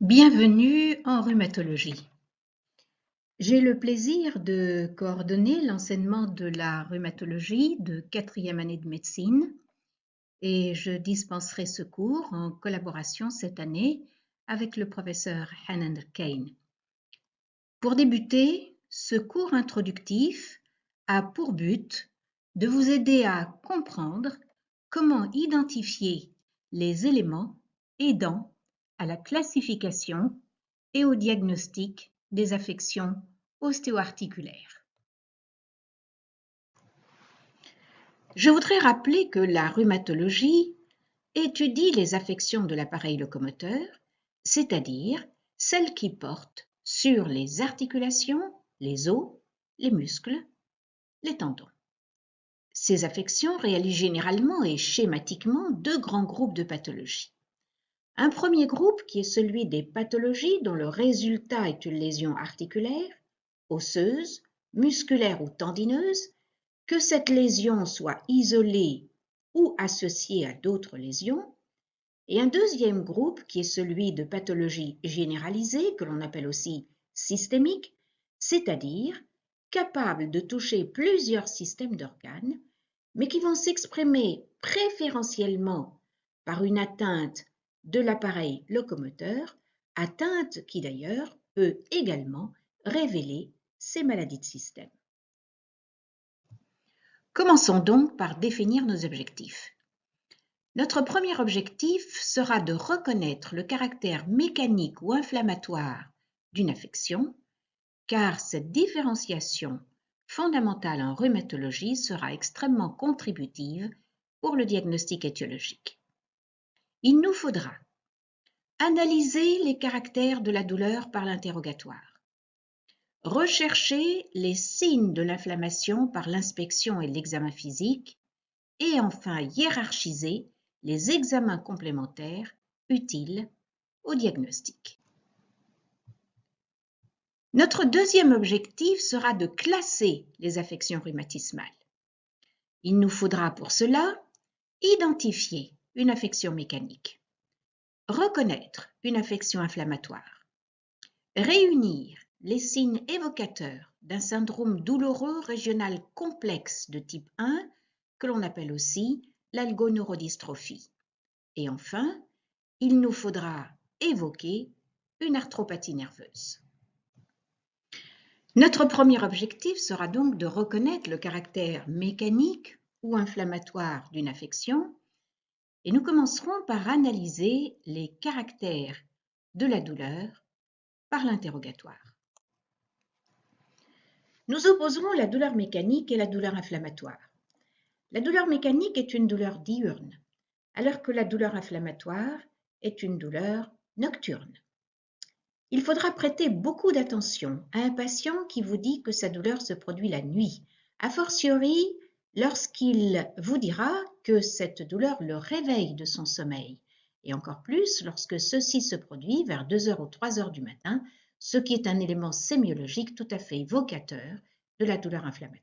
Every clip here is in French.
Bienvenue en rhumatologie. J'ai le plaisir de coordonner l'enseignement de la rhumatologie de 4e année de médecine et je dispenserai ce cours en collaboration cette année avec le professeur Hanan Kane. Pour débuter, ce cours introductif a pour but de vous aider à comprendre comment identifier les éléments aidant à la classification et au diagnostic des affections ostéo-articulaires. Je voudrais rappeler que la rhumatologie étudie les affections de l'appareil locomoteur, c'est-à-dire celles qui portent sur les articulations, les os, les muscles, les tendons. Ces affections réalisent généralement et schématiquement deux grands groupes de pathologies. Un premier groupe qui est celui des pathologies dont le résultat est une lésion articulaire, osseuse, musculaire ou tendineuse, que cette lésion soit isolée ou associée à d'autres lésions, et un deuxième groupe qui est celui de pathologies généralisées, que l'on appelle aussi systémiques, c'est-à-dire capables de toucher plusieurs systèmes d'organes, mais qui vont s'exprimer préférentiellement par une atteinte de l'appareil locomoteur, atteinte qui d'ailleurs peut également révéler ces maladies de système. Commençons donc par définir nos objectifs. Notre premier objectif sera de reconnaître le caractère mécanique ou inflammatoire d'une affection, car cette différenciation fondamentale en rhumatologie sera extrêmement contributive pour le diagnostic étiologique. Il nous faudra analyser les caractères de la douleur par l'interrogatoire, rechercher les signes de l'inflammation par l'inspection et l'examen physique, et enfin hiérarchiser les examens complémentaires utiles au diagnostic. Notre deuxième objectif sera de classer les affections rhumatismales. Il nous faudra pour cela identifier une affection mécanique, reconnaître une affection inflammatoire, réunir les signes évocateurs d'un syndrome douloureux régional complexe de type 1 que l'on appelle aussi l'algoneurodystrophie. Et enfin, il nous faudra évoquer une arthropathie nerveuse. Notre premier objectif sera donc de reconnaître le caractère mécanique ou inflammatoire d'une affection et nous commencerons par analyser les caractères de la douleur par l'interrogatoire. Nous opposerons la douleur mécanique et la douleur inflammatoire. La douleur mécanique est une douleur diurne, alors que la douleur inflammatoire est une douleur nocturne. Il faudra prêter beaucoup d'attention à un patient qui vous dit que sa douleur se produit la nuit, a fortiori lorsqu'il vous dira que cette douleur le réveille de son sommeil, et encore plus lorsque ceci se produit vers 2 heures ou 3 heures du matin, ce qui est un élément sémiologique tout à fait évocateur de la douleur inflammatoire.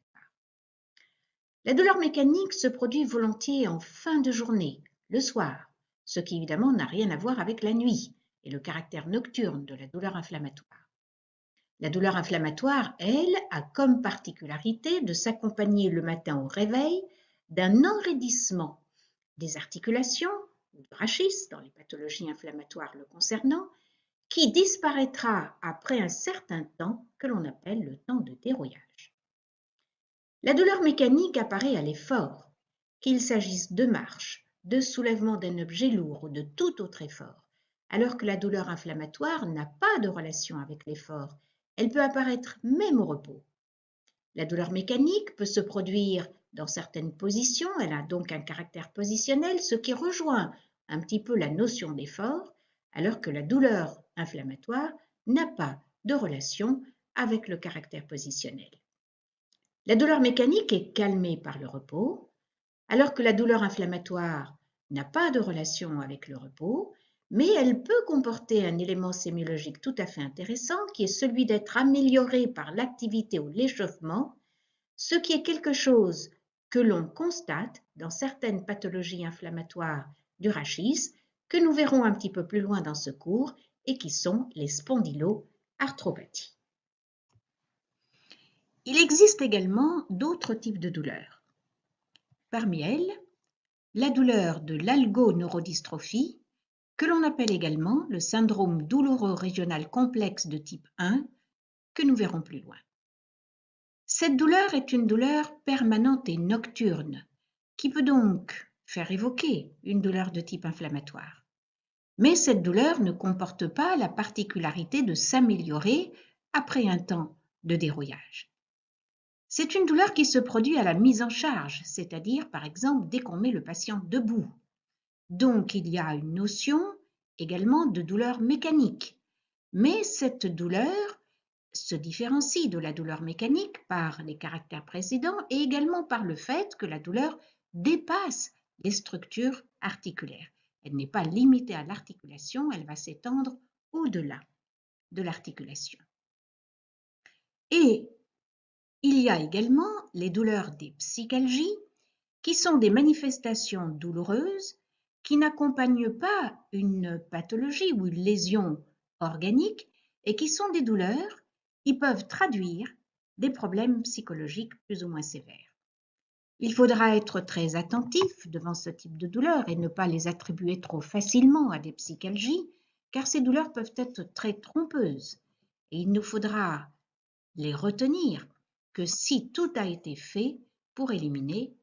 La douleur mécanique se produit volontiers en fin de journée, le soir, ce qui évidemment n'a rien à voir avec la nuit et le caractère nocturne de la douleur inflammatoire. La douleur inflammatoire, elle, a comme particularité de s'accompagner le matin au réveil d'un enraidissement des articulations ou du rachis dans les pathologies inflammatoires le concernant, qui disparaîtra après un certain temps que l'on appelle le temps de dérouillage. La douleur mécanique apparaît à l'effort, qu'il s'agisse de marche, de soulèvement d'un objet lourd ou de tout autre effort, alors que la douleur inflammatoire n'a pas de relation avec l'effort, elle peut apparaître même au repos. La douleur mécanique peut se produire dans certaines positions, elle a donc un caractère positionnel, ce qui rejoint un petit peu la notion d'effort, alors que la douleur inflammatoire n'a pas de relation avec le caractère positionnel. La douleur mécanique est calmée par le repos, alors que la douleur inflammatoire n'a pas de relation avec le repos, mais elle peut comporter un élément sémiologique tout à fait intéressant qui est celui d'être amélioré par l'activité ou l'échauffement, ce qui est quelque chose que l'on constate dans certaines pathologies inflammatoires du rachis, que nous verrons un petit peu plus loin dans ce cours et qui sont les spondyloarthropathies. Il existe également d'autres types de douleurs. Parmi elles, la douleur de l'algoneurodystrophie, que l'on appelle également le syndrome douloureux régional complexe de type 1, que nous verrons plus loin. Cette douleur est une douleur permanente et nocturne, qui peut donc faire évoquer une douleur de type inflammatoire. Mais cette douleur ne comporte pas la particularité de s'améliorer après un temps de dérouillage. C'est une douleur qui se produit à la mise en charge, c'est-à-dire par exemple dès qu'on met le patient debout. Donc il y a une notion également de douleur mécanique. Mais cette douleur se différencie de la douleur mécanique par les caractères précédents et également par le fait que la douleur dépasse les structures articulaires. Elle n'est pas limitée à l'articulation, elle va s'étendre au-delà de l'articulation. Et il y a également les douleurs des psychalgies, qui sont des manifestations douloureuses qui n'accompagnent pas une pathologie ou une lésion organique et qui sont des douleurs qui peuvent traduire des problèmes psychologiques plus ou moins sévères. Il faudra être très attentif devant ce type de douleurs et ne pas les attribuer trop facilement à des psychalgies, car ces douleurs peuvent être très trompeuses et il nous faudra les retenir que si tout a été fait pour éliminer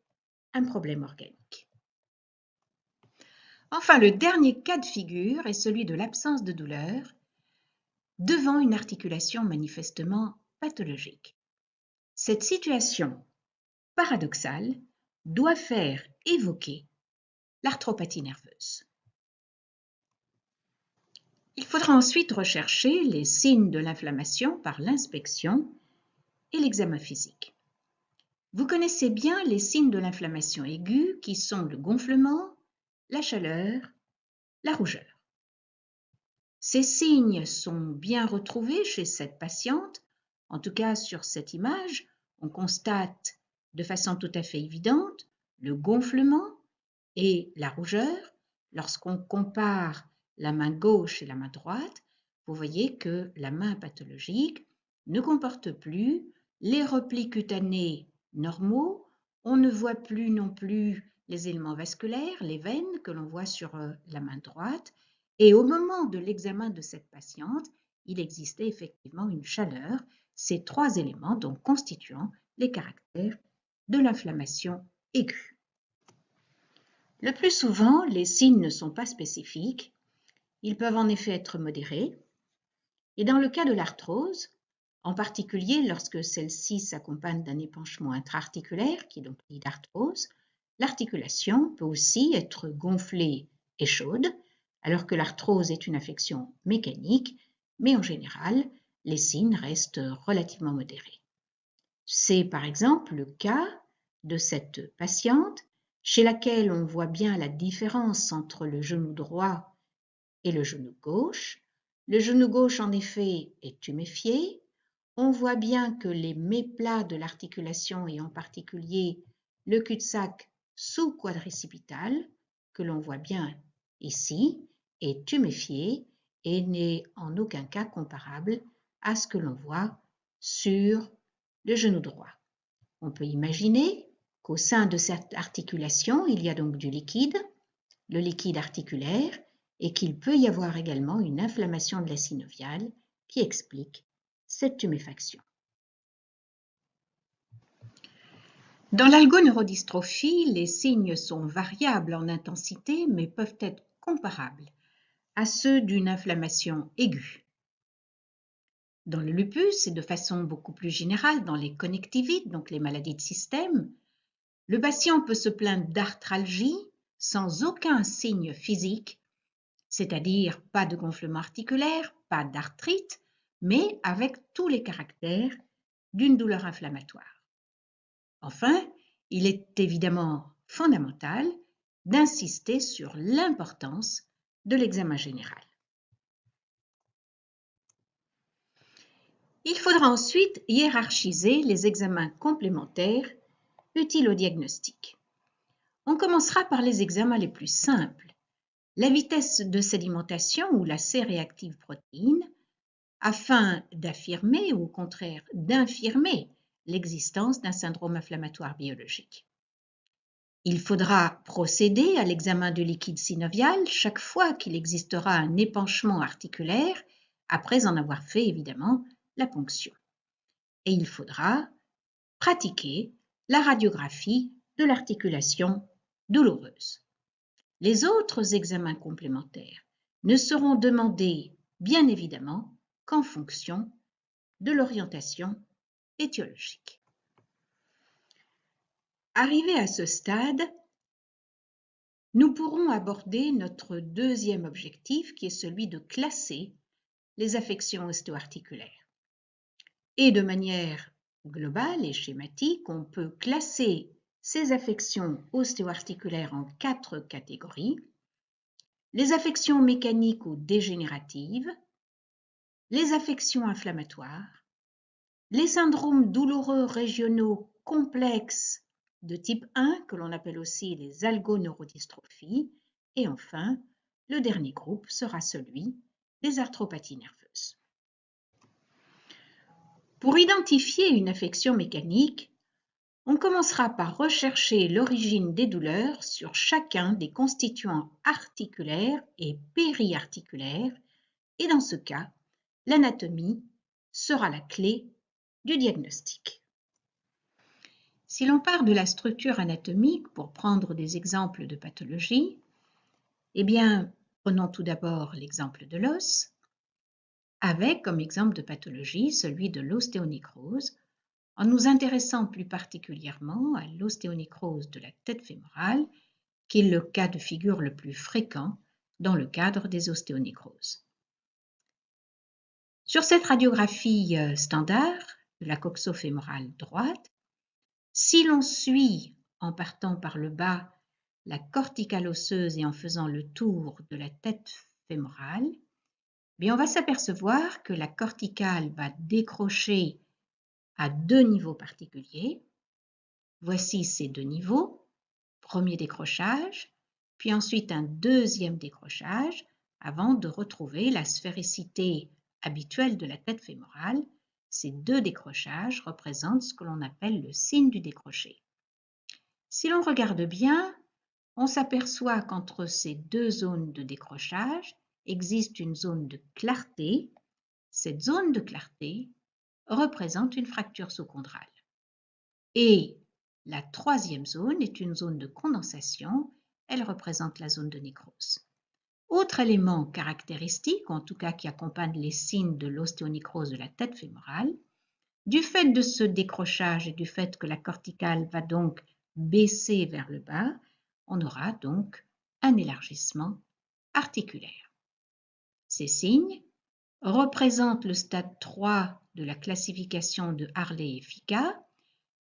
un problème organique. Enfin, le dernier cas de figure est celui de l'absence de douleur devant une articulation manifestement pathologique. Cette situation paradoxale doit faire évoquer l'arthropathie nerveuse. Il faudra ensuite rechercher les signes de l'inflammation par l'inspection et l'examen physique. Vous connaissez bien les signes de l'inflammation aiguë qui sont le gonflement, la chaleur, la rougeur. Ces signes sont bien retrouvés chez cette patiente. En tout cas, sur cette image, on constate de façon tout à fait évidente le gonflement et la rougeur. Lorsqu'on compare la main gauche et la main droite, vous voyez que la main pathologique ne comporte plus les replis cutanés normaux. On ne voit plus non plus les éléments vasculaires, les veines que l'on voit sur la main droite. Et au moment de l'examen de cette patiente, il existait effectivement une chaleur, ces trois éléments donc constituant les caractères de l'inflammation aiguë. Le plus souvent, les signes ne sont pas spécifiques. Ils peuvent en effet être modérés. Et dans le cas de l'arthrose, en particulier lorsque celle-ci s'accompagne d'un épanchement intra-articulaire, qui est donc dit d'arthrose, l'articulation peut aussi être gonflée et chaude, alors que l'arthrose est une affection mécanique, mais en général, les signes restent relativement modérés. C'est par exemple le cas de cette patiente chez laquelle on voit bien la différence entre le genou droit et le genou gauche. Le genou gauche, en effet, est tuméfié. On voit bien que les méplats de l'articulation, et en particulier le cul-de-sac sous-quadricipital, que l'on voit bien ici, est tuméfié et n'est en aucun cas comparable à ce que l'on voit sur le genou droit. On peut imaginer qu'au sein de cette articulation, il y a donc du liquide, le liquide articulaire, et qu'il peut y avoir également une inflammation de la synoviale qui explique cette tuméfaction. Dans l'algoneurodystrophie, les signes sont variables en intensité, mais peuvent être comparables à ceux d'une inflammation aiguë. Dans le lupus et de façon beaucoup plus générale dans les connectivites, donc les maladies de système, le patient peut se plaindre d'arthralgie sans aucun signe physique, c'est-à-dire pas de gonflement articulaire, pas d'arthrite, mais avec tous les caractères d'une douleur inflammatoire. Enfin, il est évidemment fondamental d'insister sur l'importance de l'examen général. Il faudra ensuite hiérarchiser les examens complémentaires utiles au diagnostic. On commencera par les examens les plus simples, la vitesse de sédimentation ou la C-réactive protéine afin d'affirmer ou au contraire d'infirmer l'existence d'un syndrome inflammatoire biologique. Il faudra procéder à l'examen du liquide synovial chaque fois qu'il existera un épanchement articulaire, après en avoir fait évidemment la ponction. Et il faudra pratiquer la radiographie de l'articulation douloureuse. Les autres examens complémentaires ne seront demandés, bien évidemment, qu'en fonction de l'orientation étiologique. Arrivé à ce stade, nous pourrons aborder notre deuxième objectif qui est celui de classer les affections ostéo-articulaires. Et de manière globale et schématique, on peut classer ces affections ostéo-articulaires en 4 catégories. Les affections mécaniques ou dégénératives, les affections inflammatoires, les syndromes douloureux régionaux complexes de type 1, que l'on appelle aussi les algoneurodystrophies, et enfin, le dernier groupe sera celui des arthropathies nerveuses. Pour identifier une affection mécanique, on commencera par rechercher l'origine des douleurs sur chacun des constituants articulaires et périarticulaires, et dans ce cas, l'anatomie sera la clé du diagnostic. Si l'on part de la structure anatomique pour prendre des exemples de pathologie, eh bien, prenons tout d'abord l'exemple de l'os, avec comme exemple de pathologie celui de l'ostéonécrose, en nous intéressant plus particulièrement à l'ostéonécrose de la tête fémorale, qui est le cas de figure le plus fréquent dans le cadre des ostéonécroses. Sur cette radiographie standard de la coxo-fémorale droite, si l'on suit en partant par le bas la corticale osseuse et en faisant le tour de la tête fémorale, bien on va s'apercevoir que la corticale va décrocher à 2 niveaux particuliers. Voici ces 2 niveaux, premier décrochage, puis ensuite un deuxième décrochage avant de retrouver la sphéricité habituelle de la tête fémorale. Ces 2 décrochages représentent ce que l'on appelle le signe du décroché. Si l'on regarde bien, on s'aperçoit qu'entre ces 2 zones de décrochage existe une zone de clarté. Cette zone de clarté représente une fracture sous-chondrale. Et la troisième zone est une zone de condensation, elle représente la zone de nécrose. Autre élément caractéristique, en tout cas qui accompagne les signes de l'ostéonécrose de la tête fémorale, du fait de ce décrochage et du fait que la corticale va donc baisser vers le bas, on aura donc un élargissement articulaire. Ces signes représentent le stade 3 de la classification de Harley et Fica,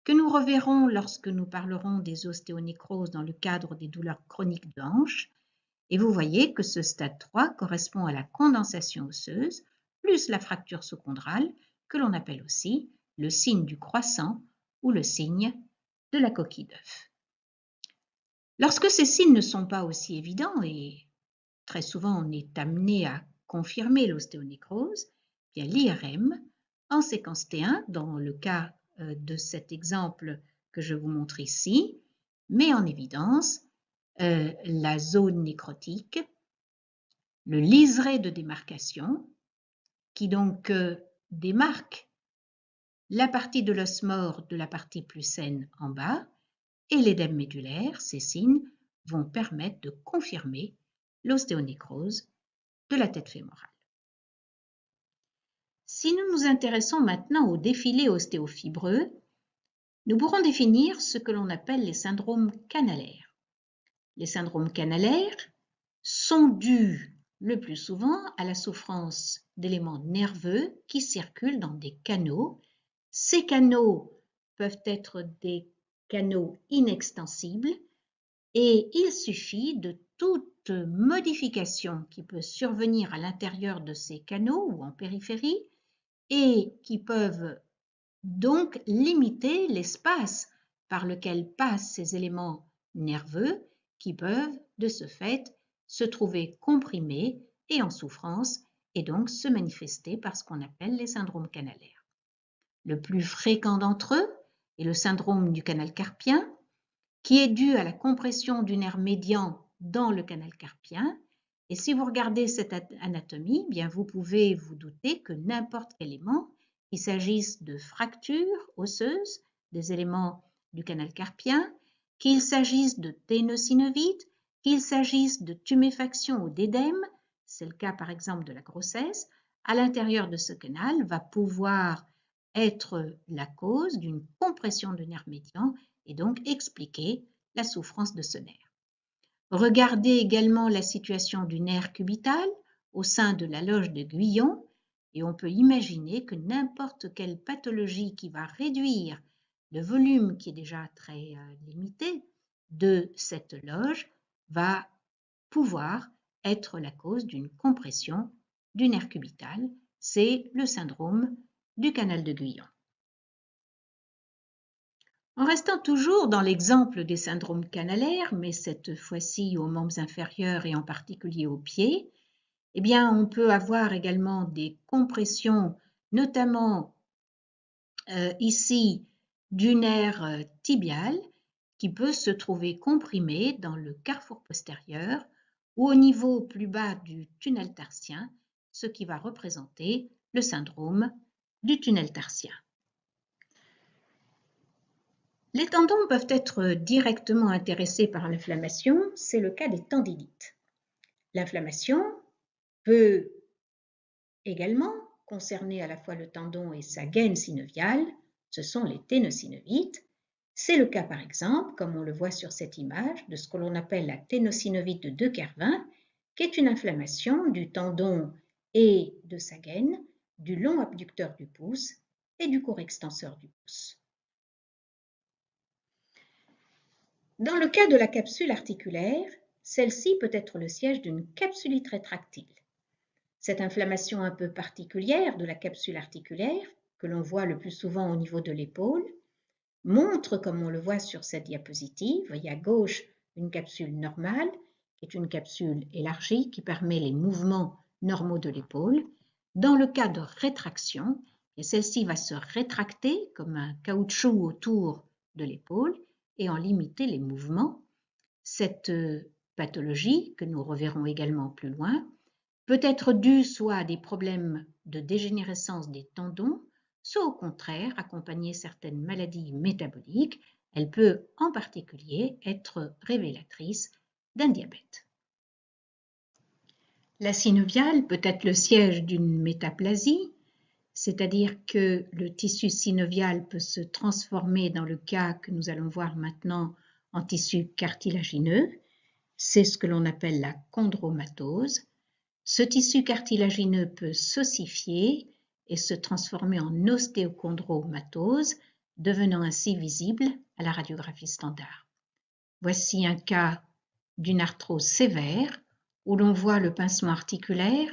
que nous reverrons lorsque nous parlerons des ostéonécroses dans le cadre des douleurs chroniques de hanche. Et vous voyez que ce stade 3 correspond à la condensation osseuse plus la fracture sous-chondrale, que l'on appelle aussi le signe du croissant ou le signe de la coquille d'œuf. Lorsque ces signes ne sont pas aussi évidents, et très souvent on est amené à confirmer l'ostéonécrose, bien l'IRM en séquence T1, dans le cas de cet exemple que je vous montre ici, met en évidence la zone nécrotique, le liseré de démarcation, qui donc démarque la partie de l'os mort de la partie plus saine en bas, et l'édème médulaire. Ces signes vont permettre de confirmer l'ostéonécrose de la tête fémorale. Si nous nous intéressons maintenant au défilé ostéofibreux, nous pourrons définir ce que l'on appelle les syndromes canalaires. Les syndromes canalaires sont dus le plus souvent à la souffrance d'éléments nerveux qui circulent dans des canaux. Ces canaux peuvent être des canaux inextensibles et il suffit de toute modification qui peut survenir à l'intérieur de ces canaux ou en périphérie et qui peuvent donc limiter l'espace par lequel passent ces éléments nerveux qui peuvent de ce fait se trouver comprimé et en souffrance et donc se manifester par ce qu'on appelle les syndromes canalaires. Le plus fréquent d'entre eux est le syndrome du canal carpien, qui est dû à la compression du nerf médian dans le canal carpien. Et si vous regardez cette anatomie, bien vous pouvez vous douter que n'importe quel élément, qu'il s'agisse de fractures osseuses, des éléments du canal carpien, qu'il s'agisse de ténosynovite, qu'il s'agisse de tuméfaction ou d'édème, c'est le cas par exemple de la grossesse, à l'intérieur de ce canal va pouvoir être la cause d'une compression du nerf médian et donc expliquer la souffrance de ce nerf. Regardez également la situation du nerf cubital au sein de la loge de Guyon et on peut imaginer que n'importe quelle pathologie qui va réduire le volume qui est déjà très limité de cette loge va pouvoir être la cause d'une compression du nerf cubital. C'est le syndrome du canal de Guyon. En restant toujours dans l'exemple des syndromes canalaires, mais cette fois-ci aux membres inférieurs et en particulier aux pieds, eh bien, on peut avoir également des compressions, notamment ici du nerf tibial, qui peut se trouver comprimé dans le carrefour postérieur ou au niveau plus bas du tunnel tarsien, ce qui va représenter le syndrome du tunnel tarsien. Les tendons peuvent être directement intéressés par l'inflammation, c'est le cas des tendinites. L'inflammation peut également concerner à la fois le tendon et sa gaine synoviale, ce sont les ténosynovites. C'est le cas par exemple, comme on le voit sur cette image, de ce que l'on appelle la ténosynovite de De Quervain, qui est une inflammation du tendon et de sa gaine, du long abducteur du pouce et du court extenseur du pouce. Dans le cas de la capsule articulaire, celle-ci peut être le siège d'une capsulite rétractile. Cette inflammation un peu particulière de la capsule articulaire, que l'on voit le plus souvent au niveau de l'épaule, montre, comme on le voit sur cette diapositive, vous voyez à gauche une capsule normale, qui est une capsule élargie qui permet les mouvements normaux de l'épaule. Dans le cas de rétraction, celle-ci va se rétracter comme un caoutchouc autour de l'épaule et en limiter les mouvements. Cette pathologie, que nous reverrons également plus loin, peut être due soit à des problèmes de dégénérescence des tendons, soit au contraire accompagner certaines maladies métaboliques. Elle peut en particulier être révélatrice d'un diabète. La synoviale peut être le siège d'une métaplasie, c'est-à-dire que le tissu synovial peut se transformer dans le cas que nous allons voir maintenant en tissu cartilagineux. C'est ce que l'on appelle la chondromatose. Ce tissu cartilagineux peut s'ossifier et se transformer en ostéochondromatose, devenant ainsi visible à la radiographie standard. Voici un cas d'une arthrose sévère où l'on voit le pincement articulaire,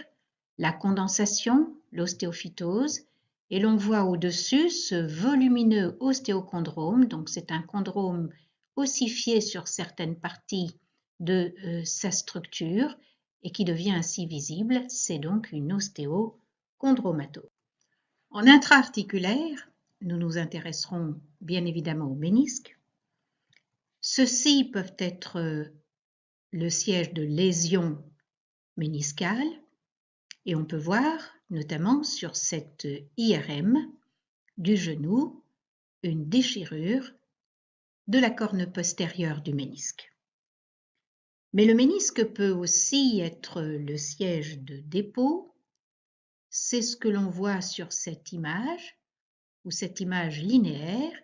la condensation, l'ostéophytose, et l'on voit au-dessus ce volumineux ostéochondrome, donc c'est un chondrome ossifié sur certaines parties de sa structure et qui devient ainsi visible, c'est donc une ostéochondromatose. En intra-articulaire, nous nous intéresserons bien évidemment aux ménisques. Ceux-ci peuvent être le siège de lésions méniscales et on peut voir notamment sur cette IRM du genou une déchirure de la corne postérieure du ménisque. Mais le ménisque peut aussi être le siège de dépôt. C'est ce que l'on voit sur cette image, où cette image linéaire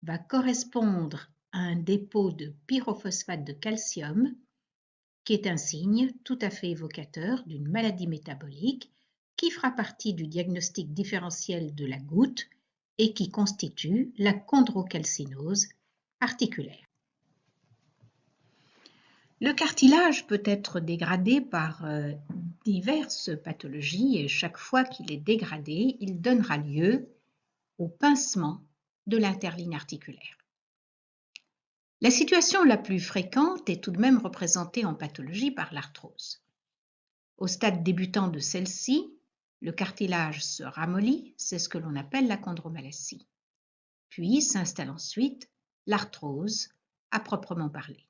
va correspondre à un dépôt de pyrophosphate de calcium, qui est un signe tout à fait évocateur d'une maladie métabolique qui fera partie du diagnostic différentiel de la goutte et qui constitue la chondrocalcinose articulaire. Le cartilage peut être dégradé par diverses pathologies et chaque fois qu'il est dégradé, il donnera lieu au pincement de l'interligne articulaire. La situation la plus fréquente est tout de même représentée en pathologie par l'arthrose. Au stade débutant de celle-ci, le cartilage se ramollit, c'est ce que l'on appelle la chondromalacie. Puis s'installe ensuite l'arthrose à proprement parler.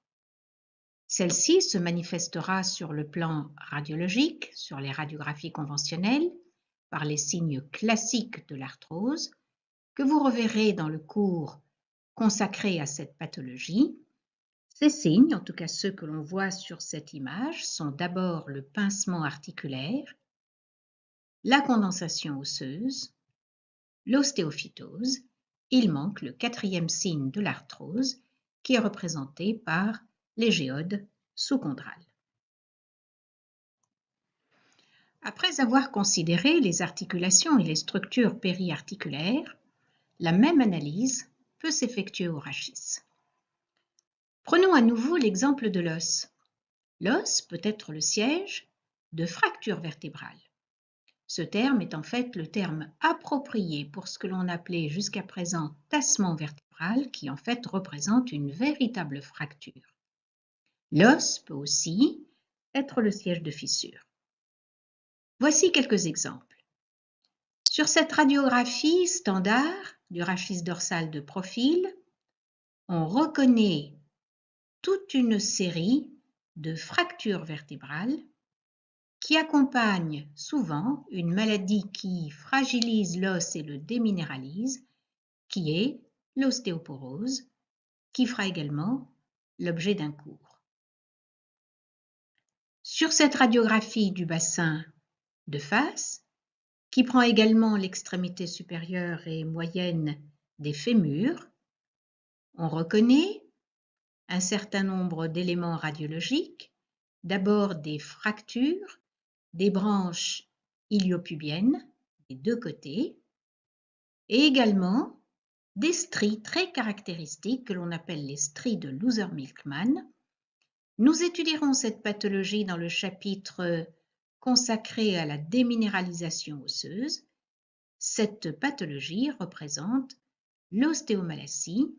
Celle-ci se manifestera sur le plan radiologique, sur les radiographies conventionnelles, par les signes classiques de l'arthrose, que vous reverrez dans le cours consacré à cette pathologie. Ces signes, en tout cas ceux que l'on voit sur cette image, sont d'abord le pincement articulaire, la condensation osseuse, l'ostéophytose. Il manque le quatrième signe de l'arthrose qui est représenté par les géodes sous-chondrales. Après avoir considéré les articulations et les structures périarticulaires, la même analyse peut s'effectuer au rachis. Prenons à nouveau l'exemple de l'os. L'os peut être le siège de fractures vertébrales. Ce terme est en fait le terme approprié pour ce que l'on appelait jusqu'à présent tassement vertébral, qui en fait représente une véritable fracture. L'os peut aussi être le siège de fissure. Voici quelques exemples. Sur cette radiographie standard du rachis dorsal de profil, on reconnaît toute une série de fractures vertébrales qui accompagnent souvent une maladie qui fragilise l'os et le déminéralise, qui est l'ostéoporose, qui fera également l'objet d'un cours. Sur cette radiographie du bassin de face, qui prend également l'extrémité supérieure et moyenne des fémurs, on reconnaît un certain nombre d'éléments radiologiques, d'abord des fractures, des branches iliopubiennes des deux côtés, et également des stries très caractéristiques que l'on appelle les stries de Loser-Milkman. Nous étudierons cette pathologie dans le chapitre consacré à la déminéralisation osseuse. Cette pathologie représente l'ostéomalacie,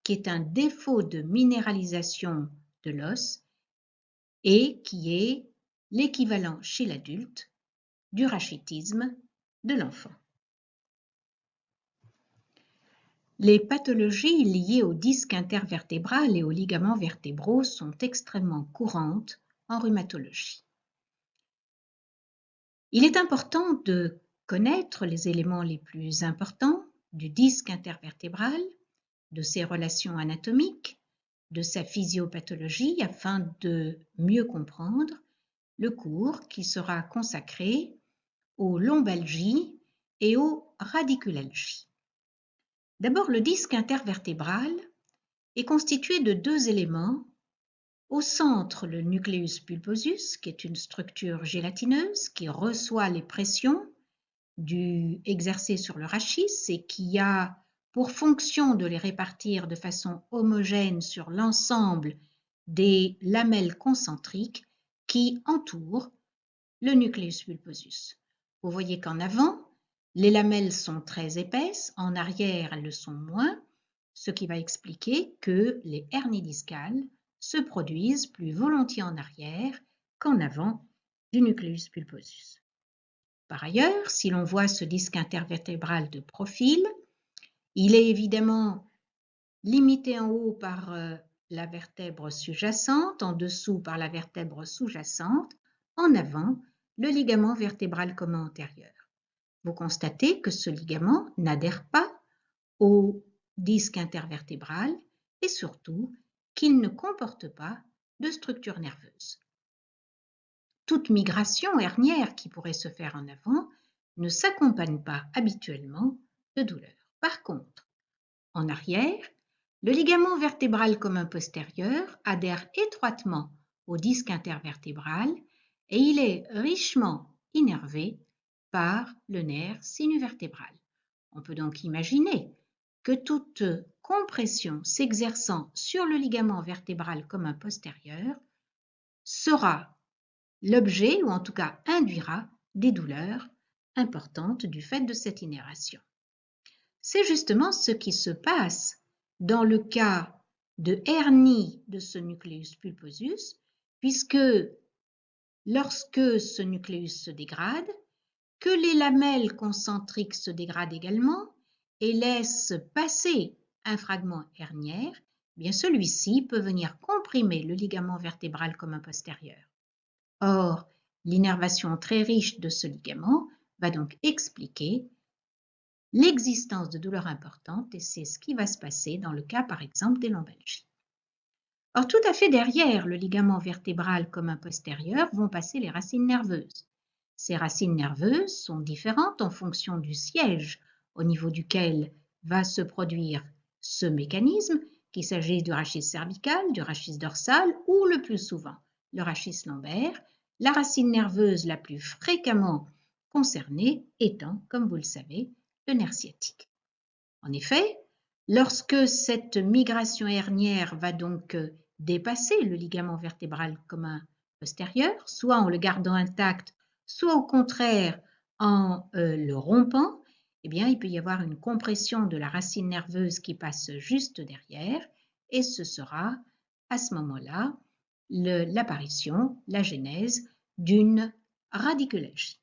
qui est un défaut de minéralisation de l'os et qui est l'équivalent chez l'adulte du rachitisme de l'enfant. Les pathologies liées au disque intervertébral et aux ligaments vertébraux sont extrêmement courantes en rhumatologie. Il est important de connaître les éléments les plus importants du disque intervertébral, de ses relations anatomiques, de sa physiopathologie afin de mieux comprendre le cours qui sera consacré aux lombalgies et aux radiculalgies. D'abord, le disque intervertébral est constitué de deux éléments. Au centre, le nucleus pulposus, qui est une structure gélatineuse qui reçoit les pressions exercées sur le rachis et qui a pour fonction de les répartir de façon homogène sur l'ensemble des lamelles concentriques qui entourent le nucleus pulposus. Vous voyez qu'en avant, les lamelles sont très épaisses, en arrière, elles le sont moins, ce qui va expliquer que les hernies discales se produisent plus volontiers en arrière qu'en avant du nucleus pulposus. Par ailleurs, si l'on voit ce disque intervertébral de profil, il est évidemment limité en haut par la vertèbre sous-jacente, en dessous par la vertèbre sous-jacente, en avant le ligament vertébral commun antérieur. Vous constatez que ce ligament n'adhère pas au disque intervertébral et surtout qu'il ne comporte pas de structure nerveuse. Toute migration hernière qui pourrait se faire en avant ne s'accompagne pas habituellement de douleur. Par contre, en arrière, le ligament vertébral commun postérieur adhère étroitement au disque intervertébral et il est richement innervé par le nerf sinuvertébral. On peut donc imaginer que toute compression s'exerçant sur le ligament vertébral commun postérieur sera l'objet, ou en tout cas induira, des douleurs importantes du fait de cette innervation. C'est justement ce qui se passe dans le cas de hernie de ce nucléus pulposus, puisque lorsque ce nucléus se dégrade, que les lamelles concentriques se dégradent également et laissent passer un fragment hernière, eh bien celui-ci peut venir comprimer le ligament vertébral commun postérieur. Or, l'innervation très riche de ce ligament va donc expliquer l'existence de douleurs importantes et c'est ce qui va se passer dans le cas par exemple des lombalgies. Or, tout à fait derrière le ligament vertébral commun postérieur vont passer les racines nerveuses. Ces racines nerveuses sont différentes en fonction du siège au niveau duquel va se produire ce mécanisme, qu'il s'agisse du rachis cervical, du rachis dorsal ou le plus souvent le rachis lombaire, la racine nerveuse la plus fréquemment concernée étant, comme vous le savez, le nerf sciatique. En effet, lorsque cette migration hernière va donc dépasser le ligament vertébral commun postérieur, soit en le gardant intact, soit au contraire en le rompant, eh bien, il peut y avoir une compression de la racine nerveuse qui passe juste derrière et ce sera à ce moment-là l'apparition, la genèse d'une radiculalgie.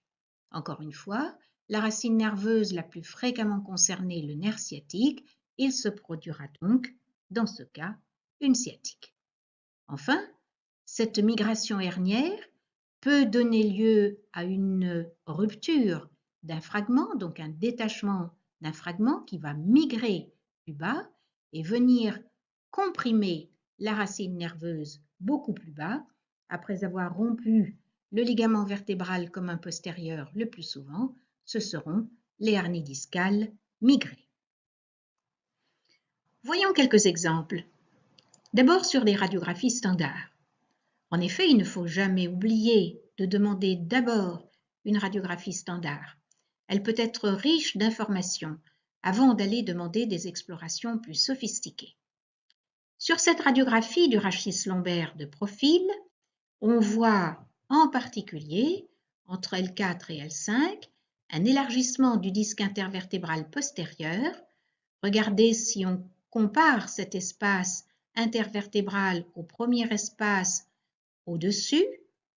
Encore une fois, la racine nerveuse la plus fréquemment concernée, le nerf sciatique, il se produira donc, dans ce cas, une sciatique. Enfin, cette migration hernière peut donner lieu à une rupture d'un fragment, donc un détachement d'un fragment qui va migrer plus bas et venir comprimer la racine nerveuse beaucoup plus bas après avoir rompu le ligament vertébral commun postérieur le plus souvent, ce seront les hernies discales migrées. Voyons quelques exemples. D'abord sur les radiographies standards. En effet, il ne faut jamais oublier de demander d'abord une radiographie standard. Elle peut être riche d'informations avant d'aller demander des explorations plus sophistiquées. Sur cette radiographie du rachis lombaire de profil, on voit en particulier, entre L4 et L5, un élargissement du disque intervertébral postérieur. Regardez si on compare cet espace intervertébral au premier espace au-dessus,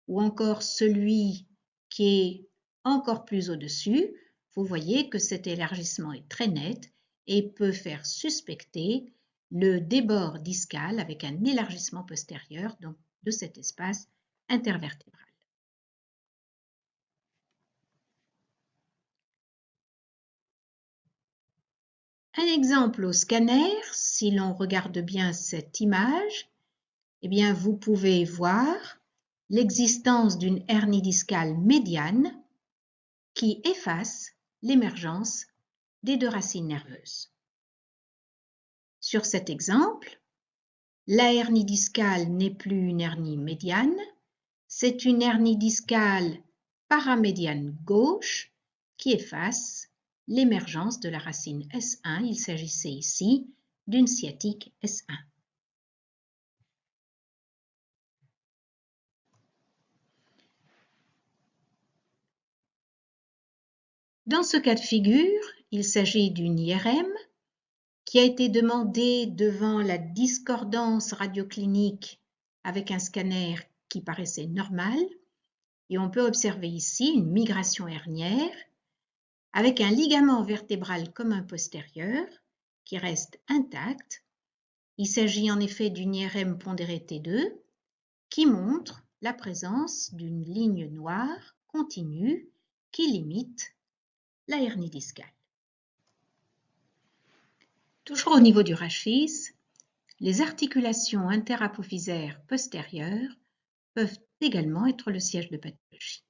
ou encore celui qui est encore plus au-dessus, vous voyez que cet élargissement est très net et peut faire suspecter le débord discal avec un élargissement postérieur donc, de cet espace intervertébral. Un exemple au scanner, si l'on regarde bien cette image, eh bien vous pouvez voir l'existence d'une hernie discale médiane qui efface l'émergence des deux racines nerveuses. Sur cet exemple, la hernie discale n'est plus une hernie médiane, c'est une hernie discale paramédiane gauche qui efface l'émergence de la racine S1. Il s'agissait ici d'une sciatique S1. Dans ce cas de figure, il s'agit d'une IRM qui a été demandée devant la discordance radioclinique avec un scanner qui paraissait normal. Et on peut observer ici une migration hernière avec un ligament vertébral commun postérieur qui reste intact. Il s'agit en effet d'une IRM pondérée T2 qui montre la présence d'une ligne noire continue qui limite la hernie discale. Toujours au niveau du rachis, les articulations interapophysaires postérieures peuvent également être le siège de pathologie.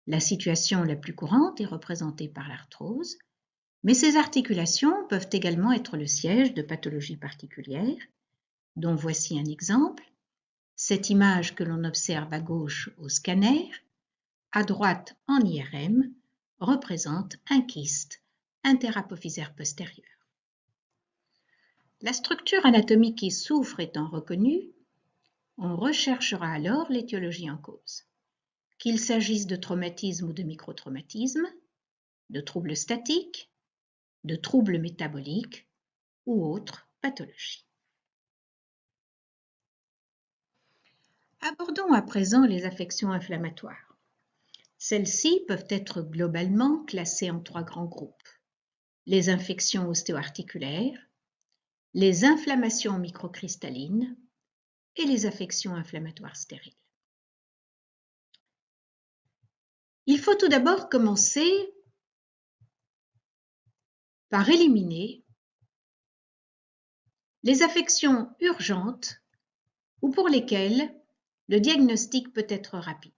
La situation la plus courante est représentée par l'arthrose, mais ces articulations peuvent également être le siège de pathologies particulières, dont voici un exemple. Cette image que l'on observe à gauche au scanner, à droite en IRM, représente un kyste interapophysaire postérieur. La structure anatomique qui souffre étant reconnue, on recherchera alors l'étiologie en cause. Qu'il s'agisse de traumatisme ou de microtraumatisme, de troubles statiques, de troubles métaboliques ou autres pathologies. Abordons à présent les affections inflammatoires. Celles-ci peuvent être globalement classées en 3 grands groupes. Les infections ostéo-articulaires, les inflammations microcristallines et les affections inflammatoires stériles. Il faut tout d'abord commencer par éliminer les affections urgentes ou pour lesquelles le diagnostic peut être rapide.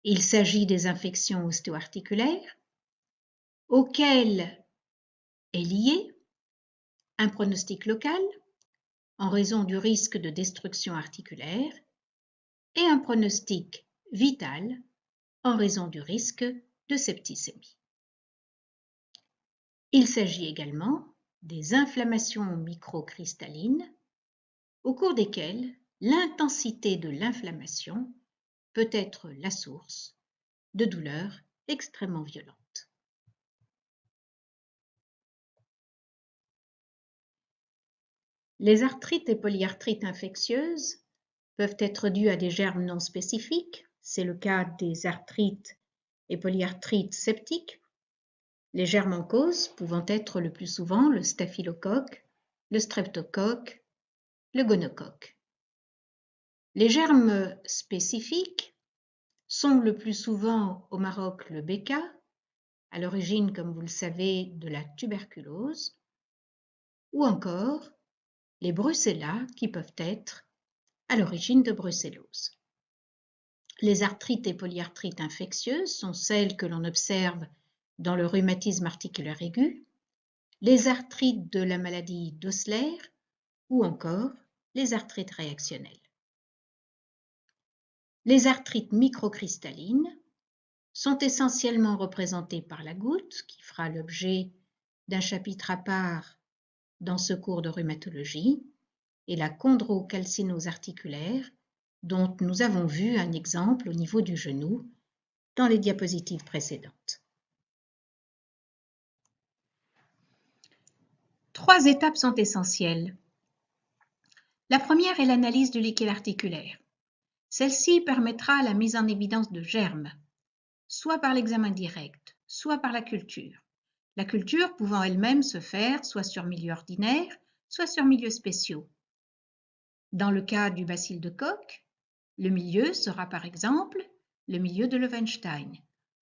Il s'agit des infections ostéo-articulaires auxquelles est lié un pronostic local en raison du risque de destruction articulaire et un pronostic vital en raison du risque de septicémie. Il s'agit également des inflammations microcristallines au cours desquelles l'intensité de l'inflammation peut être la source de douleurs extrêmement violentes. Les arthrites et polyarthrites infectieuses peuvent être dues à des germes non spécifiques, c'est le cas des arthrites et polyarthrites septiques, les germes en cause pouvant être le plus souvent le staphylocoque, le streptocoque, le gonocoque. Les germes spécifiques sont le plus souvent au Maroc le BK, à l'origine, comme vous le savez, de la tuberculose, ou encore les brucellas qui peuvent être à l'origine de brucellose. Les arthrites et polyarthrites infectieuses sont celles que l'on observe dans le rhumatisme articulaire aigu, les arthrites de la maladie d'Osler ou encore les arthrites réactionnelles. Les arthrites microcristallines sont essentiellement représentées par la goutte, qui fera l'objet d'un chapitre à part dans ce cours de rhumatologie, et la chondrocalcinose articulaire, dont nous avons vu un exemple au niveau du genou dans les diapositives précédentes. 3 étapes sont essentielles. La première est l'analyse du liquide articulaire. Celle-ci permettra la mise en évidence de germes, soit par l'examen direct, soit par la culture. La culture pouvant elle-même se faire soit sur milieux ordinaires, soit sur milieux spéciaux. Dans le cas du bacille de Koch, le milieu sera par exemple le milieu de Loewenstein.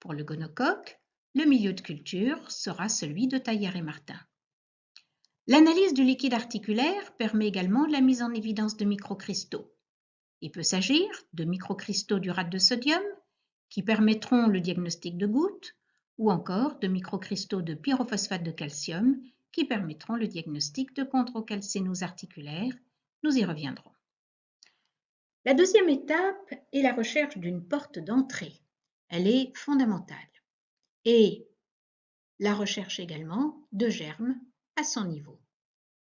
Pour le gonocoque, le milieu de culture sera celui de Taillère et Martin. L'analyse du liquide articulaire permet également la mise en évidence de microcristaux. Il peut s'agir de microcristaux d'urate de sodium qui permettront le diagnostic de goutte ou encore de microcristaux de pyrophosphate de calcium qui permettront le diagnostic de chondrocalcinose articulaire. Nous y reviendrons. La deuxième étape est la recherche d'une porte d'entrée. Elle est fondamentale. Et la recherche également de germes à son niveau.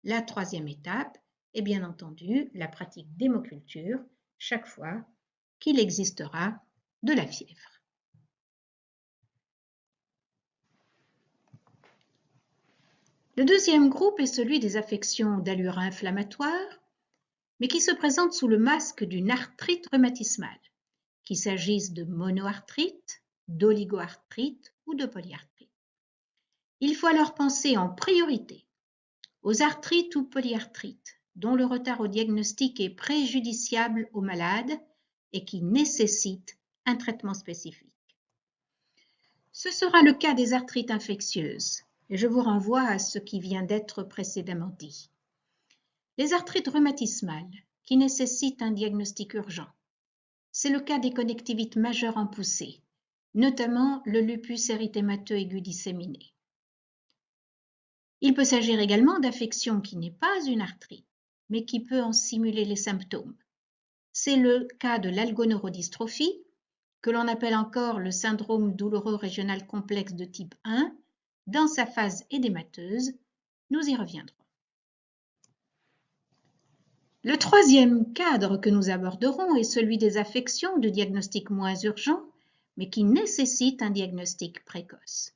La troisième étape est bien entendu la pratique d'hémoculture chaque fois qu'il existera de la fièvre. Le deuxième groupe est celui des affections d'allure inflammatoire, mais qui se présentent sous le masque d'une arthrite rhumatismale, qu'il s'agisse de monoarthrite, d'oligoarthrite ou de polyarthrite. Il faut alors penser en priorité aux arthrites ou polyarthrites dont le retard au diagnostic est préjudiciable aux malades et qui nécessitent un traitement spécifique. Ce sera le cas des arthrites infectieuses et je vous renvoie à ce qui vient d'être précédemment dit. Les arthrites rhumatismales qui nécessitent un diagnostic urgent. C'est le cas des connectivites majeures en poussée, notamment le lupus érythémateux aigu disséminé. Il peut s'agir également d'affection qui n'est pas une arthrite, mais qui peut en simuler les symptômes. C'est le cas de l'algoneurodystrophie, que l'on appelle encore le syndrome douloureux régional complexe de type 1, dans sa phase édémateuse. Nous y reviendrons. Le troisième cadre que nous aborderons est celui des affections de diagnostic moins urgent, mais qui nécessitent un diagnostic précoce.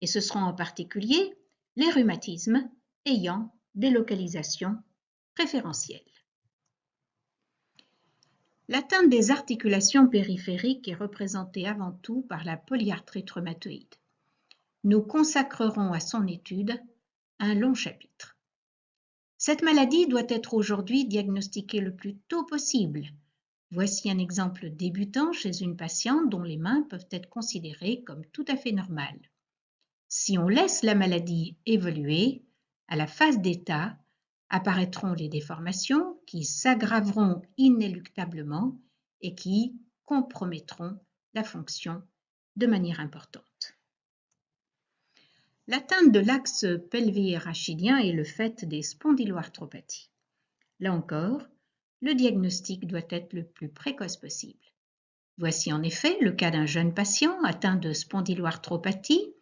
Et ce seront en particulier les rhumatismes ayant des localisations préférentielles. L'atteinte des articulations périphériques est représentée avant tout par la polyarthrite rhumatoïde. Nous consacrerons à son étude un long chapitre. Cette maladie doit être aujourd'hui diagnostiquée le plus tôt possible. Voici un exemple débutant chez une patiente dont les mains peuvent être considérées comme tout à fait normales. Si on laisse la maladie évoluer, à la phase d'état, apparaîtront les déformations qui s'aggraveront inéluctablement et qui compromettront la fonction de manière importante. L'atteinte de l'axe pelvéo-rachidien est le fait des spondyloarthropathies. Là encore, le diagnostic doit être le plus précoce possible. Voici en effet le cas d'un jeune patient atteint de spondyloarthropathie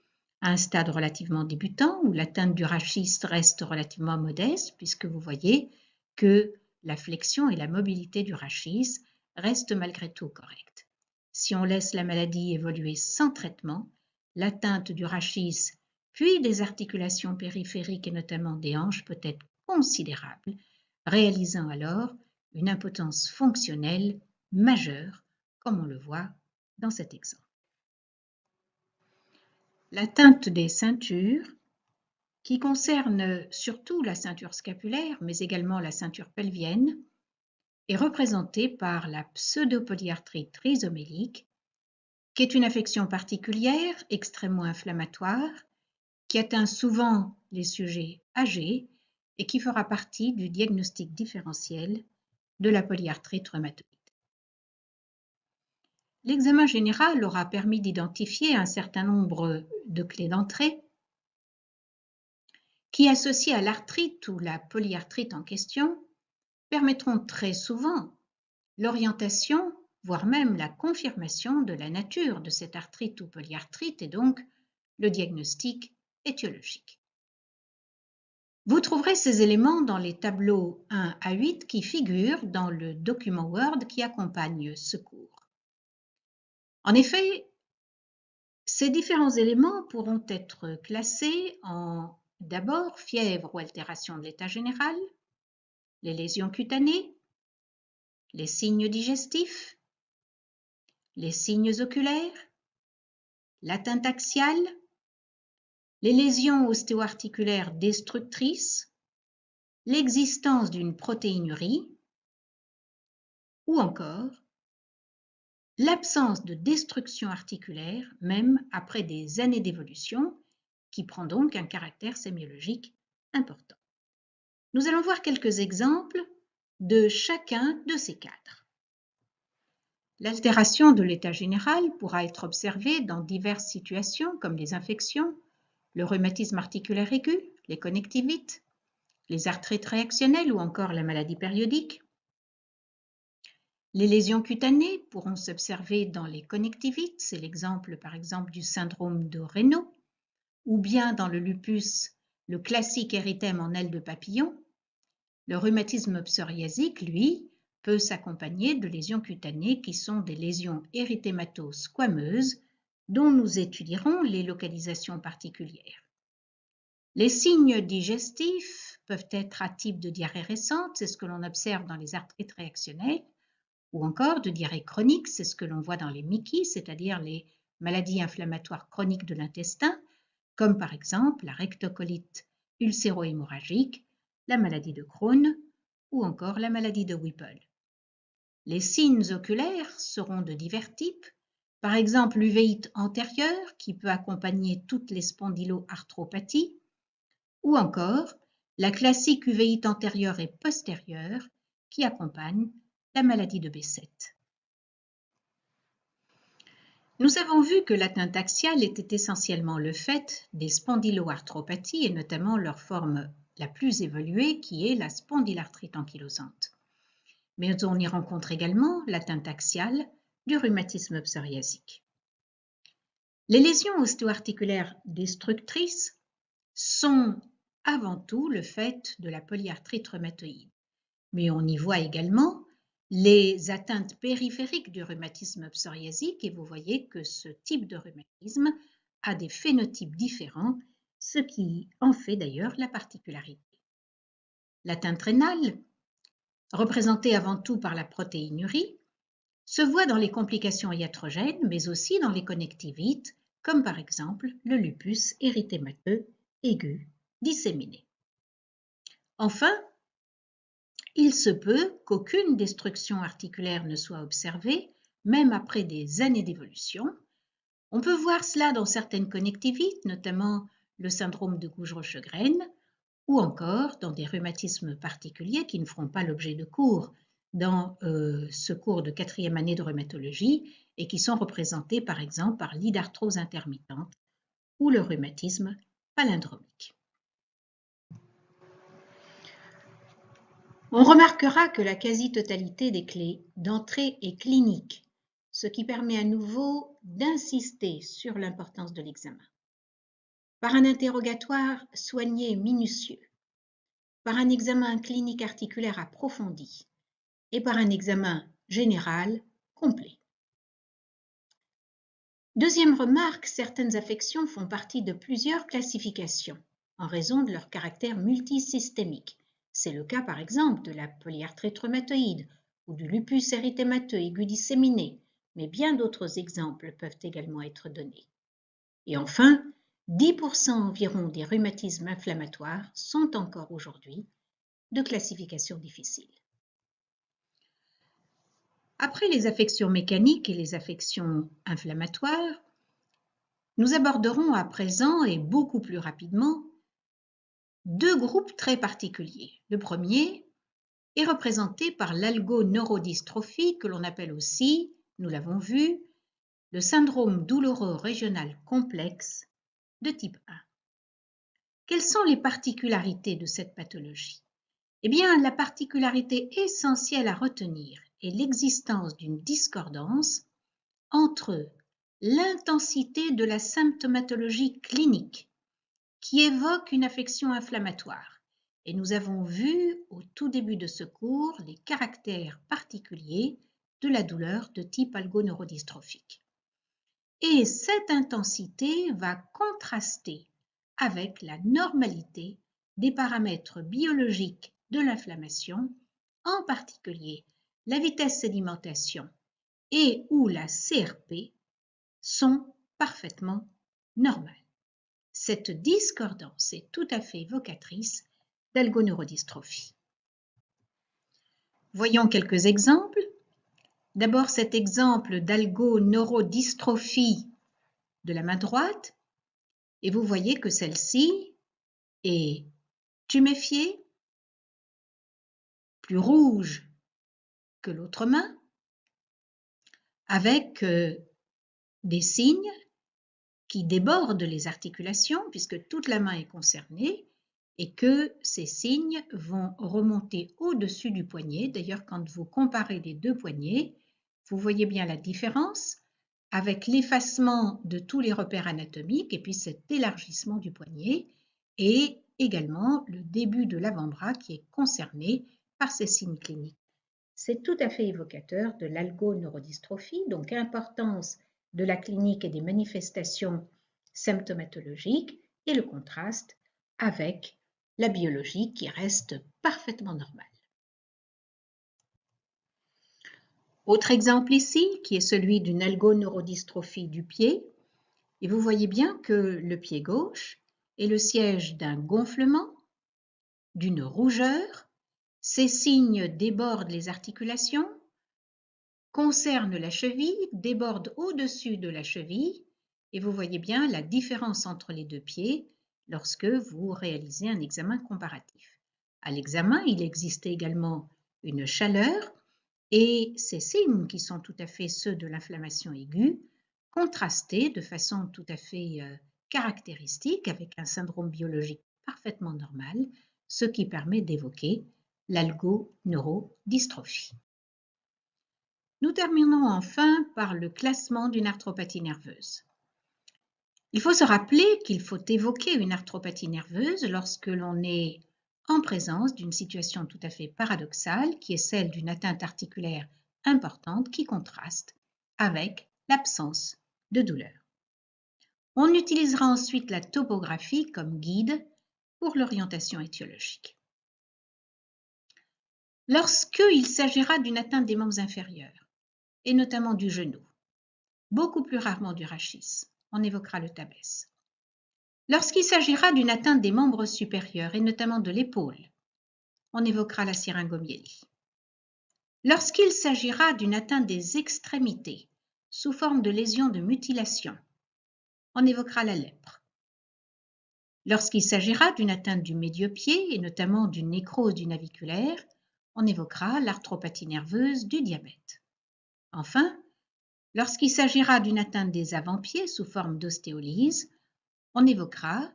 à un stade relativement débutant où l'atteinte du rachis reste relativement modeste puisque vous voyez que la flexion et la mobilité du rachis restent malgré tout correctes. Si on laisse la maladie évoluer sans traitement, l'atteinte du rachis puis des articulations périphériques et notamment des hanches peut être considérable, réalisant alors une impotence fonctionnelle majeure, comme on le voit dans cet exemple. L'atteinte des ceintures, qui concerne surtout la ceinture scapulaire, mais également la ceinture pelvienne, est représentée par la pseudopolyarthrite trisomélique, qui est une affection particulière, extrêmement inflammatoire, qui atteint souvent les sujets âgés et qui fera partie du diagnostic différentiel de la polyarthrite rhumatoïde. L'examen général aura permis d'identifier un certain nombre de clés d'entrée qui, associées à l'arthrite ou la polyarthrite en question, permettront très souvent l'orientation, voire même la confirmation de la nature de cette arthrite ou polyarthrite et donc le diagnostic étiologique. Vous trouverez ces éléments dans les tableaux 1 à 8 qui figurent dans le document Word qui accompagne ce cours. En effet, ces différents éléments pourront être classés en d'abord fièvre ou altération de l'état général, les lésions cutanées, les signes digestifs, les signes oculaires, l'atteinte axiale, les lésions ostéo-articulaires destructrices, l'existence d'une protéinurie ou encore l'absence de destruction articulaire, même après des années d'évolution, qui prend donc un caractère sémiologique important. Nous allons voir quelques exemples de chacun de ces cadres. L'altération de l'état général pourra être observée dans diverses situations comme les infections, le rhumatisme articulaire aigu, les connectivites, les arthrites réactionnelles ou encore la maladie périodique. Les lésions cutanées pourront s'observer dans les connectivites, c'est l'exemple par exemple du syndrome de Raynaud, ou bien dans le lupus, le classique érythème en aile de papillon. Le rhumatisme psoriasique, lui, peut s'accompagner de lésions cutanées qui sont des lésions érythémato-squameuses dont nous étudierons les localisations particulières. Les signes digestifs peuvent être à type de diarrhée récente, c'est ce que l'on observe dans les arthrites réactionnelles, ou encore de diarrhée chronique, c'est ce que l'on voit dans les MICI, c'est-à-dire les maladies inflammatoires chroniques de l'intestin, comme par exemple la rectocolite ulcéro-hémorragique, la maladie de Crohn ou encore la maladie de Whipple. Les signes oculaires seront de divers types, par exemple l'uvéite antérieure qui peut accompagner toutes les spondyloarthropathies, ou encore la classique uvéite antérieure et postérieure qui accompagne la maladie de Behçet. Nous avons vu que l'atteinte axiale était essentiellement le fait des spondyloarthropathies et notamment leur forme la plus évoluée qui est la spondylarthrite ankylosante. Mais on y rencontre également l'atteinte axiale du rhumatisme psoriasique. Les lésions ostéo-articulaires destructrices sont avant tout le fait de la polyarthrite rhumatoïde, mais on y voit également les atteintes périphériques du rhumatisme psoriasique et vous voyez que ce type de rhumatisme a des phénotypes différents, ce qui en fait d'ailleurs la particularité. L'atteinte rénale, représentée avant tout par la protéinurie, se voit dans les complications iatrogènes, mais aussi dans les connectivites, comme par exemple le lupus érythémateux aigu disséminé. Enfin, il se peut qu'aucune destruction articulaire ne soit observée, même après des années d'évolution. On peut voir cela dans certaines connectivites, notamment le syndrome de Gougerot-Schegren, ou encore dans des rhumatismes particuliers qui ne feront pas l'objet de cours dans ce cours de 4e année de rhumatologie et qui sont représentés par exemple par l'idarthrose intermittente ou le rhumatisme palindromique. On remarquera que la quasi-totalité des clés d'entrée est clinique, ce qui permet à nouveau d'insister sur l'importance de l'examen. Par un interrogatoire soigné et minutieux, par un examen clinique articulaire approfondi et par un examen général complet. Deuxième remarque, certaines affections font partie de plusieurs classifications en raison de leur caractère multisystémique. C'est le cas par exemple de la polyarthrite rhumatoïde ou du lupus érythémateux aigu disséminé, mais bien d'autres exemples peuvent également être donnés. Et enfin, 10% environ des rhumatismes inflammatoires sont encore aujourd'hui de classification difficile. Après les affections mécaniques et les affections inflammatoires, nous aborderons à présent et beaucoup plus rapidement deux groupes très particuliers. Le premier est représenté par l'algoneurodystrophie que l'on appelle aussi, nous l'avons vu, le syndrome douloureux régional complexe de type 1. Quelles sont les particularités de cette pathologie? Eh bien, la particularité essentielle à retenir est l'existence d'une discordance entre l'intensité de la symptomatologie clinique qui évoque une affection inflammatoire. Et nous avons vu au tout début de ce cours les caractères particuliers de la douleur de type algoneurodystrophique. Et cette intensité va contraster avec la normalité des paramètres biologiques de l'inflammation, en particulier la vitesse sédimentation et ou la CRP sont parfaitement normales. Cette discordance est tout à fait évocatrice d'algoneurodystrophie. Voyons quelques exemples. D'abord cet exemple d'algoneurodystrophie de la main droite, et vous voyez que celle-ci est tuméfiée, plus rouge que l'autre main, avec des signes qui débordent les articulations puisque toute la main est concernée et que ces signes vont remonter au-dessus du poignet. D'ailleurs, quand vous comparez les deux poignets, vous voyez bien la différence avec l'effacement de tous les repères anatomiques et puis cet élargissement du poignet et également le début de l'avant-bras qui est concerné par ces signes cliniques. C'est tout à fait évocateur de l'algoneurodystrophie, donc importance de la clinique et des manifestations symptomatologiques et le contraste avec la biologie qui reste parfaitement normale. Autre exemple ici, qui est celui d'une algoneurodystrophie du pied, et vous voyez bien que le pied gauche est le siège d'un gonflement, d'une rougeur. Ces signes débordent les articulations, concernent la cheville, débordent au-dessus de la cheville, et vous voyez bien la différence entre les deux pieds lorsque vous réalisez un examen comparatif. À l'examen, il existe également une chaleur et ces signes qui sont tout à fait ceux de l'inflammation aiguë, contrastés de façon tout à fait caractéristique avec un syndrome biologique parfaitement normal, ce qui permet d'évoquer l'algoneurodystrophie. Nous terminons enfin par le classement d'une arthropathie nerveuse. Il faut se rappeler qu'il faut évoquer une arthropathie nerveuse lorsque l'on est en présence d'une situation tout à fait paradoxale qui est celle d'une atteinte articulaire importante qui contraste avec l'absence de douleur. On utilisera ensuite la topographie comme guide pour l'orientation étiologique. Lorsqu'il s'agira d'une atteinte des membres inférieurs, et notamment du genou. Beaucoup plus rarement du rachis. On évoquera le tabès. Lorsqu'il s'agira d'une atteinte des membres supérieurs et notamment de l'épaule, on évoquera la syringomyélie. Lorsqu'il s'agira d'une atteinte des extrémités sous forme de lésions de mutilation, on évoquera la lèpre. Lorsqu'il s'agira d'une atteinte du médio-pied et notamment d'une nécrose du naviculaire, on évoquera l'arthropathie nerveuse du diabète. Enfin, lorsqu'il s'agira d'une atteinte des avant-pieds sous forme d'ostéolyse, on évoquera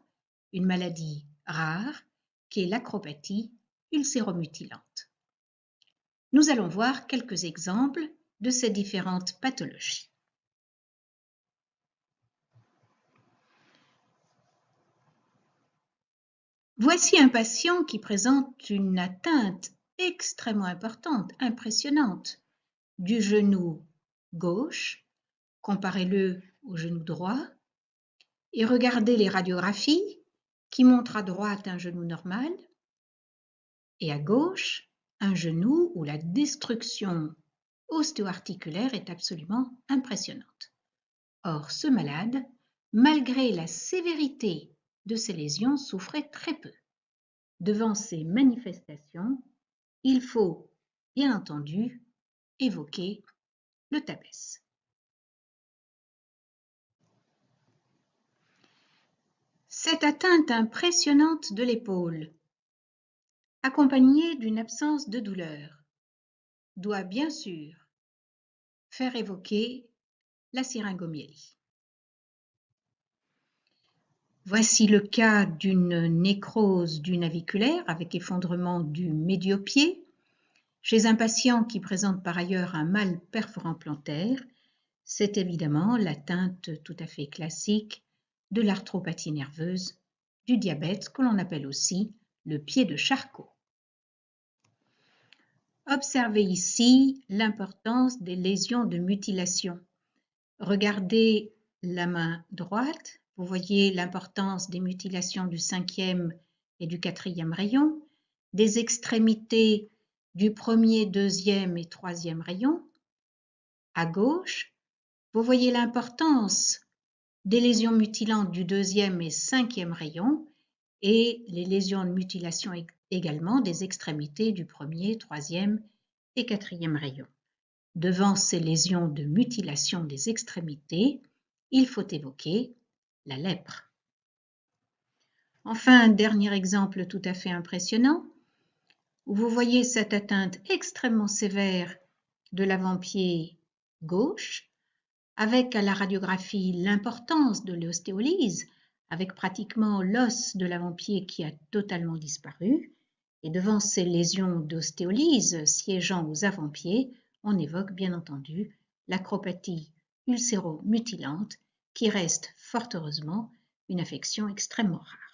une maladie rare qui est l'acropathie ulcéromutilante. Nous allons voir quelques exemples de ces différentes pathologies. Voici un patient qui présente une atteinte extrêmement importante, impressionnante, du genou gauche, comparez-le au genou droit, et regardez les radiographies qui montrent à droite un genou normal et à gauche un genou où la destruction ostéo-articulaire est absolument impressionnante. Or, ce malade, malgré la sévérité de ses lésions, souffrait très peu. Devant ces manifestations, il faut, bien entendu, évoquer le tabès. Cette atteinte impressionnante de l'épaule, accompagnée d'une absence de douleur, doit bien sûr faire évoquer la syringomyélie. Voici le cas d'une nécrose du naviculaire avec effondrement du médio-pied chez un patient qui présente par ailleurs un mal perforant plantaire. C'est évidemment l'atteinte tout à fait classique de l'arthropathie nerveuse du diabète que l'on appelle aussi le pied de Charcot. Observez ici l'importance des lésions de mutilation. Regardez la main droite, vous voyez l'importance des mutilations du 5e et du 4e rayon, des extrémités du 1er, 2e et 3e rayon. À gauche, vous voyez l'importance des lésions mutilantes du 2e et 5e rayon et les lésions de mutilation également des extrémités du 1er, 3e et 4e rayon. Devant ces lésions de mutilation des extrémités, il faut évoquer la lèpre. Enfin, un dernier exemple tout à fait impressionnant, où vous voyez cette atteinte extrêmement sévère de l'avant-pied gauche, avec à la radiographie l'importance de l'ostéolyse, avec pratiquement l'os de l'avant-pied qui a totalement disparu, et devant ces lésions d'ostéolyse siégeant aux avant-pieds, on évoque bien entendu l'acropathie ulcéromutilante qui reste fort heureusement une affection extrêmement rare.